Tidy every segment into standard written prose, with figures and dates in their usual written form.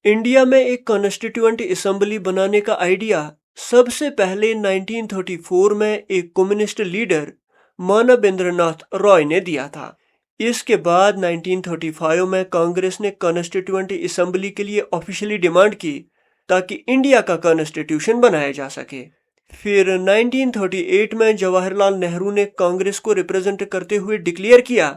India में एक constituent assembly बनाने का आइडिया सबसे पहले 1934 में एक कम्युनिस्ट लीडर मानवेंद्रनाथ रॉय ने दिया था। इसके बाद 1935 में कांग्रेस ने कॉन्स्टिट्यूएंट असेंबली के लिए ऑफिशियली डिमांड की ताकि इंडिया का कॉन्स्टिट्यूशन बनाया जा सके। फिर 1938 में जवाहरलाल नेहरू ने कांग्रेस को रिप्रेजेंट करते हुए डिक्लेयर किया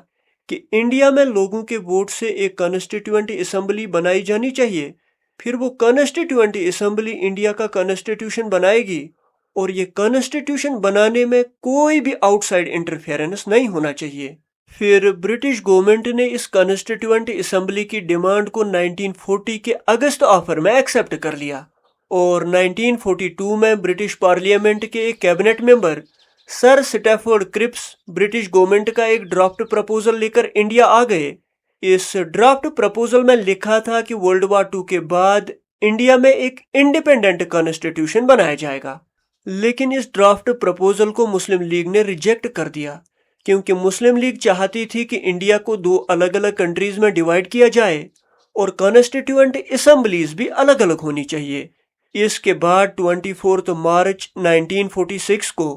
कि इंडिया में लोगों के वोट से एक कॉन्स्टिट्यूएंट असेंबली बनाई जानी चाहिए। फिर वो कॉन्स्टिट्यूएंट असेंबली इंडिया का कॉन्स्टिट्यूशन बनाएगी और ये कॉन्स्टिट्यूशन बनाने में कोई भी आउटसाइड इंटरफेरेंस नहीं होना चाहिए। फिर ब्रिटिश गवर्नमेंट ने इस कॉन्स्टिट्यूएंट असेंबली की डिमांड को 1940 के अगस्त ऑफर में एक्सेप्ट कर लिया और 1942 में ब्रिटिश पार्लियामेंट के एक cabinet member sir Stafford Cripps British government का एक ड्राफ्ट प्रपोजल लेकर इंडिया आ गए। इस ड्राफ्ट प्रपोजल में लिखा था कि वर्ल्ड वॉर 2 के बाद इंडिया में एक इंडिपेंडेंट कॉन्स्टिट्यूशन बनाया जाएगा, लेकिन इस ड्राफ्ट प्रपोजल को मुस्लिम लीग ने रिजेक्ट कर दिया क्योंकि मुस्लिम लीग चाहती थी कि इंडिया को दो अलग अलग कंट्रीज में डिवाइड किया जाए और कॉन्स्टिट्यूएंट असेंबलीज भी अलग अलग होनी चाहिए। इसके बाद 24 मार्च 1946 को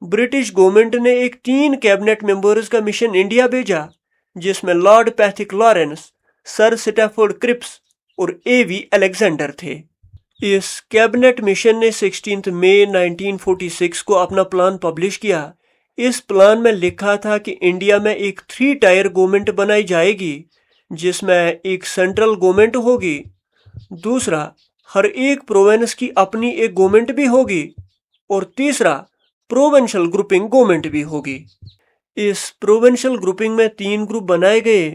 ब्रिटिश गवर्नमेंट ने एक 3 कैबिनेट मेंबर्स का मिशन इंडिया भेजा जिसमें Lord Pethick Lawrence, sir Stafford Cripps और एवी अलेक्जेंडर थे। इस कैबिनेट मिशन ने 16 मई 1946 को अपना प्लान पब्लिश किया। इस प्लान में लिखा था कि इंडिया में एक 3 टायर गवर्नमेंट बनाई जाएगी जिसमें एक सेंट्रल गवर्नमेंट होगी, दूसरा हर एक प्रोविंस की अपनी एक गवर्नमेंट भी होगी और तीसरा प्रोविंशियल ग्रुपिंग गवर्नमेंट भी होगी। इस प्रोविंशियल ग्रुपिंग में 3 ग्रुप बनाए गए,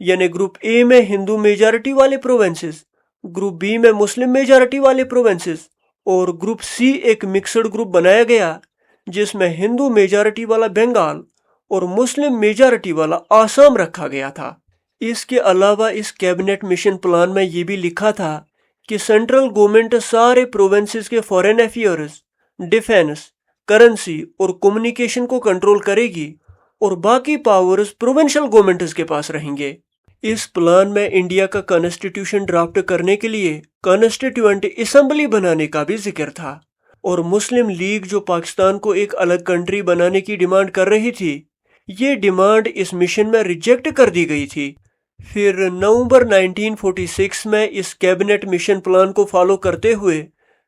यानी ग्रुप ए में हिंदू मेजॉरिटी वाले प्रोविंसेस, ग्रुप बी में मुस्लिम मेजॉरिटी वाले प्रोविंसेस और ग्रुप सी एक मिक्सड ग्रुप बनाया गया जिसमें हिंदू मेजॉरिटी वाला बंगाल और मुस्लिम मेजॉरिटी वाला आसाम रखा गया था। इसके अलावा इस कैबिनेट मिशन प्लान में ये भी लिखा था कि सेंट्रल गवर्नमेंट सारे प्रोविंसेस के फॉरेन अफेयर्स, डिफेंस, करेंसी और कम्युनिकेशन को कंट्रोल करेगी और बाकी पावर्स प्रोविंशियल गवर्नमेंट्स के पास रहेंगे। इस प्लान में इंडिया का कॉन्स्टिट्यूशन ड्राफ्ट करने के लिए कॉन्स्टिट्यूएंट असेंबली बनाने का भी जिक्र था और मुस्लिम लीग जो पाकिस्तान को एक अलग कंट्री बनाने की डिमांड कर रही थी, ये डिमांड इस मिशन में रिजेक्ट कर दी गई थी। फिर नवंबर 1946 में इस कैबिनेट मिशन प्लान को फॉलो करते हुए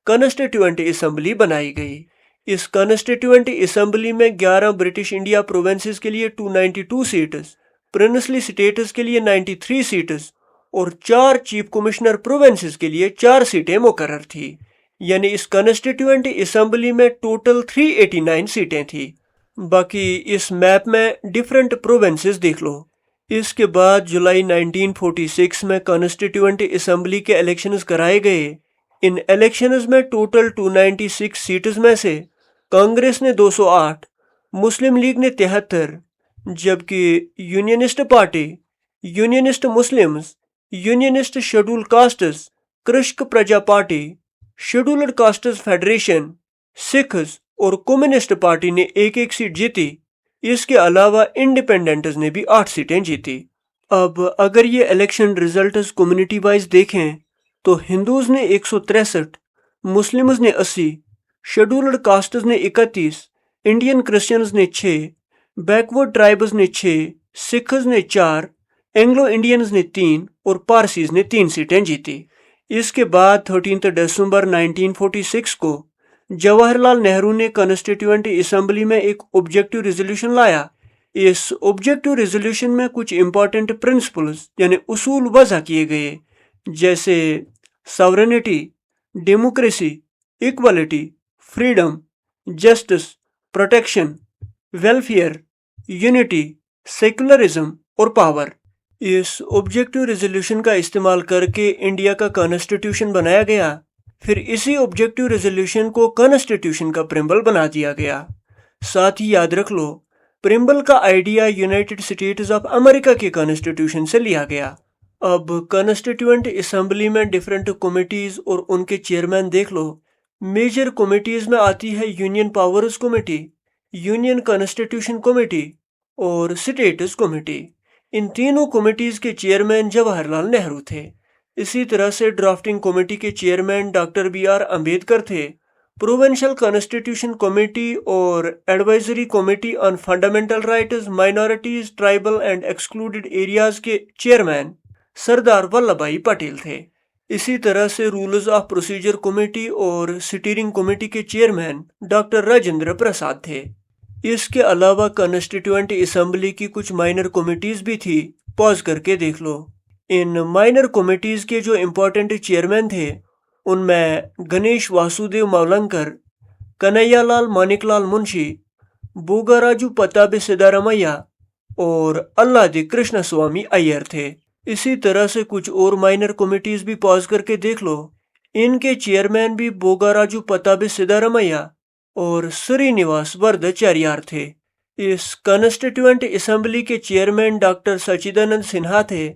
कॉन्स्टिट्यूएंट असेंबली बनाई गई। इस कॉन्स्टिट्यूएंट असेंबली में 11 ब्रिटिश इंडिया प्रोविंसेस के लिए 292 सीट्स, प्रिंसली स्टेट्स के लिए 93 सीट्स और 4 चीफ कमिश्नर प्रोविंसेस के लिए 4 सीटें मुकर्रर थी। यानी इस कॉन्स्टिट्यूएंट असेंबली में टोटल 389 सीटें थी। बाकी इस मैप में डिफरेंट प्रोविंसेस देख लो। इसके बाद जुलाई 1946 में कॉन्स्टिट्यूएंट असेंबली के इलेक्शंस कराए गए। इन इलेक्शंस में टोटल 296 सीट्स में से कांग्रेस ने 208, मुस्लिम लीग ने 73, जबकि unionist party, unionist Muslims, unionist schedule castes, कृषक प्रजा party, scheduled castes federation, Sikhs और कम्युनिस्ट पार्टी ने एक एक सीट जीती। इसके अलावा इंडिपेंडेंट्स ने भी 8 सीटें जीती। अब अगर ये इलेक्शन रिजल्ट्स कम्युनिटी वाइज देखें तो हिंदूज ने 163, मुस्लिम्स ने 80, शेड्यूल्ड कास्ट्स ने 31, इंडियन क्रिश्चियंस ने 6, बैकवर्ड ट्राइब्स ने 6, सिख्स ने 4, एंग्लो इंडियंस ने 3 और पारसीज ने 3 सीटें जीती। इसके बाद 13 दिसंबर 1946 को जवाहरलाल नेहरू ने कॉन्स्टिट्यूएंट असेंबली में एक ऑब्जेक्टिव रेजोल्यूशन लाया। इस ऑब्जेक्टिव रेजोल्यूशन में कुछ इंपॉर्टेंट प्रिंसिपल्स यानी उसूल वज़ा किए गए, जैसे sovereignty, democracy, equality, freedom, justice, protection, welfare, unity, secularism और पावर। इस ऑब्जेक्टिव रेजोल्यूशन का इस्तेमाल करके इंडिया का कॉन्स्टिट्यूशन बनाया गया। फिर इसी ऑब्जेक्टिव रेजोल्यूशन को कॉन्स्टिट्यूशन का प्रिम्बल बना दिया गया। साथ ही याद रख लो, प्रिम्बल का idea United states of America के कॉन्स्टिट्यूशन से लिया गया। अब कॉन्स्टिट्यूएंट असेंबली में डिफरेंट कमिटीज और उनके चेयरमैन देख लो। मेजर कमिटीज में आती है union powers committee, union constitution committee और स्टेट्स कमेटी। इन तीनों कमिटीज के चेयरमैन जवाहरलाल नेहरू थे। इसी तरह से ड्राफ्टिंग कमेटी के चेयरमैन डॉक्टर B.R. अम्बेडकर थे। प्रोविंशियल कॉन्स्टिट्यूशन कमेटी और advisory committee on fundamental rights, minorities, tribal and excluded areas के चेयरमैन सरदार वल्लभ भाई पटेल थे। इसी तरह से रूल्स ऑफ प्रोसीजर कमेटी और स्टीयरिंग कमेटी के चेयरमैन डॉक्टर राजेंद्र प्रसाद थे। इसके अलावा कॉन्स्टिट्यूएंट असेंबली की कुछ माइनर कमेटीज भी थी, पॉज करके देख लो। इन माइनर कमेटीज के जो इम्पोर्टेंट चेयरमैन थे उनमें गणेश वासुदेव मावलंकर, कन्हैयालाल मानिकलाल मुंशी, बोगाराजू पताबे सिद्धारमैया और अल्लादी कृष्ण स्वामी अय्यर थे। इसी तरह से कुछ और माइनर कमेटीज भी पॉज करके देख लो। इनके चेयरमैन भी बोगाराजू पताबे सिद्धारमैया और श्रीनिवास वरदाचार्य थे। इस कॉन्स्टिट्यूएंट असेंबली के चेयरमैन डॉक्टर सच्चिदानंद सिन्हा थे,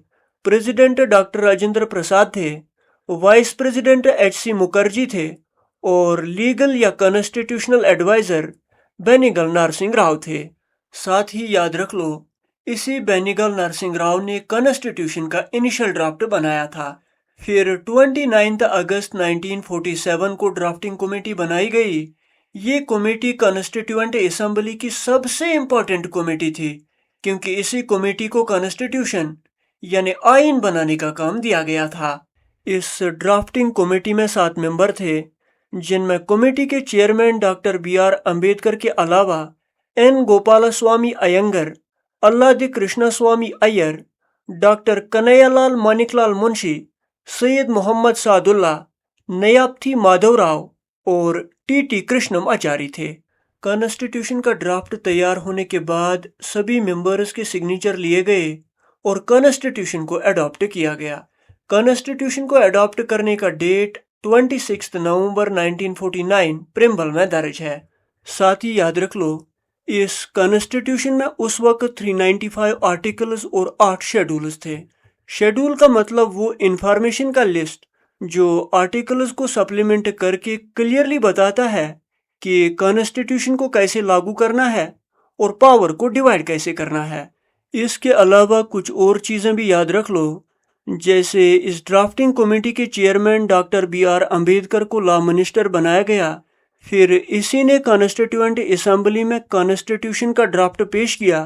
प्रेसिडेंट डॉक्टर राजेंद्र प्रसाद थे, वाइस प्रेसिडेंट H.C. मुखर्जी थे और लीगल या कॉन्स्टिट्यूशनल एडवाइजर बेनीगल नरसिंह राव थे। साथ ही याद रख लो, इसी बेनीगल नरसिंह राव ने कॉन्स्टिट्यूशन का इनिशियल ड्राफ्ट बनाया था। फिर 29 अगस्त 1947 को ड्राफ्टिंग कमेटी बनाई गई। ये कमेटी कॉन्स्टिट्यूएंट असेंबली की सबसे इम्पोर्टेंट कमेटी थी, क्योंकि इसी कमेटी को कॉन्स्टिट्यूशन यानी आइन बनाने का काम दिया गया था। इस ड्राफ्टिंग कमेटी में 7 मेंबर थे, जिनमें कमेटी के चेयरमैन डॉक्टर B.R. अम्बेडकर के अलावा N. गोपालस्वामी अयंगर, अल्लादी कृष्ण स्वामी अय्यर, डॉक्टर कन्हैयालाल मानिकलाल मुंशी, सैयद मोहम्मद सादुल्ला, नयापथी माधवराव और T.T. कृष्णम आचार्य थे। कॉन्स्टिट्यूशन का ड्राफ्ट तैयार होने के बाद सभी मेंबर्स के सिग्नेचर लिए गए और कॉन्स्टिट्यूशन को अडॉप्ट किया गया। कॉन्स्टिट्यूशन को अडॉप्ट करने का डेट 26 नवंबर 1949 प्रिम्बल में दर्ज है। साथ ही याद रख लो, इस कॉन्स्टिट्यूशन में उस वक्त 395 आर्टिकल्स और 8 शेड्यूल्स थे। शेड्यूल का मतलब वो इंफॉर्मेशन का लिस्ट जो आर्टिकल्स को सप्लीमेंट करके क्लियरली बताता है कि कॉन्स्टिट्यूशन को कैसे लागू करना है और पावर को डिवाइड कैसे करना है। इसके अलावा कुछ और चीज़ें भी याद रख लो, जैसे इस ड्राफ्टिंग कमेटी के चेयरमैन डॉक्टर B.R. अम्बेडकर को लॉ मिनिस्टर बनाया गया। फिर इसी ने कॉन्स्टिट्यूएंट असेंबली में कॉन्स्टिट्यूशन का ड्राफ्ट पेश किया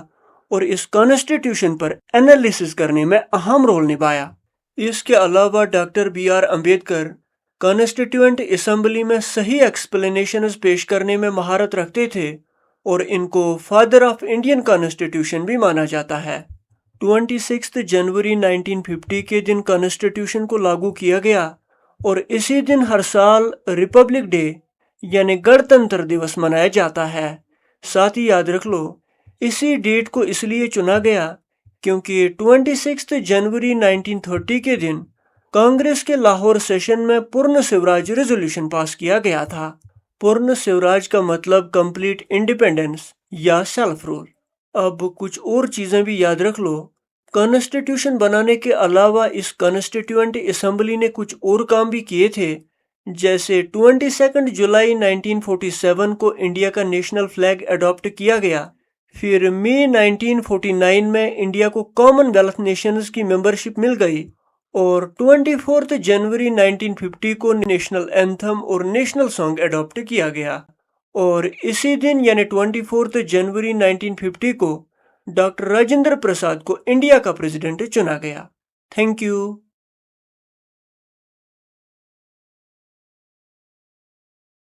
और इस कॉन्स्टिट्यूशन पर एनालिसिस करने में अहम रोल निभाया। इसके अलावा doctor B.R. Ambedkar constituent assembly में सही एक्सप्लेनेशंस पेश करने में महारत रखते थे और इनको फादर ऑफ इंडियन कॉन्स्टिट्यूशन भी माना जाता है। 26 जनवरी 1950 के दिन कॉन्स्टिट्यूशन को लागू किया गया और इसी दिन हर साल रिपब्लिक डे यानी गणतंत्र दिवस मनाया जाता है। साथ ही याद रख लो, इसी डेट को इसलिए चुना गया क्योंकि 26 जनवरी 1930 के दिन कांग्रेस के लाहौर सेशन में पूर्ण स्वराज रेजोल्यूशन पास किया गया था। पूर्ण स्वराज का मतलब कंप्लीट इंडिपेंडेंस या सेल्फ रूल। अब कुछ और चीजें भी याद रख लो। कॉन्स्टिट्यूशन बनाने के अलावा इस कॉन्स्टिट्यूएंट असेंबली ने कुछ और काम भी किए थे, जैसे 22 जुलाई 1947 को इंडिया का नेशनल फ्लैग अडॉप्ट किया गया। फिर मई 1949 में इंडिया को कॉमनवेल्थ नेशंस की मेंबरशिप मिल गई और 24 जनवरी 1950 को नेशनल एंथम और नेशनल सॉन्ग अडॉप्ट किया गया। और इसी दिन यानी 24 जनवरी 1950 को डॉक्टर राजेंद्र प्रसाद को इंडिया का प्रेसिडेंट चुना गया। Thank you.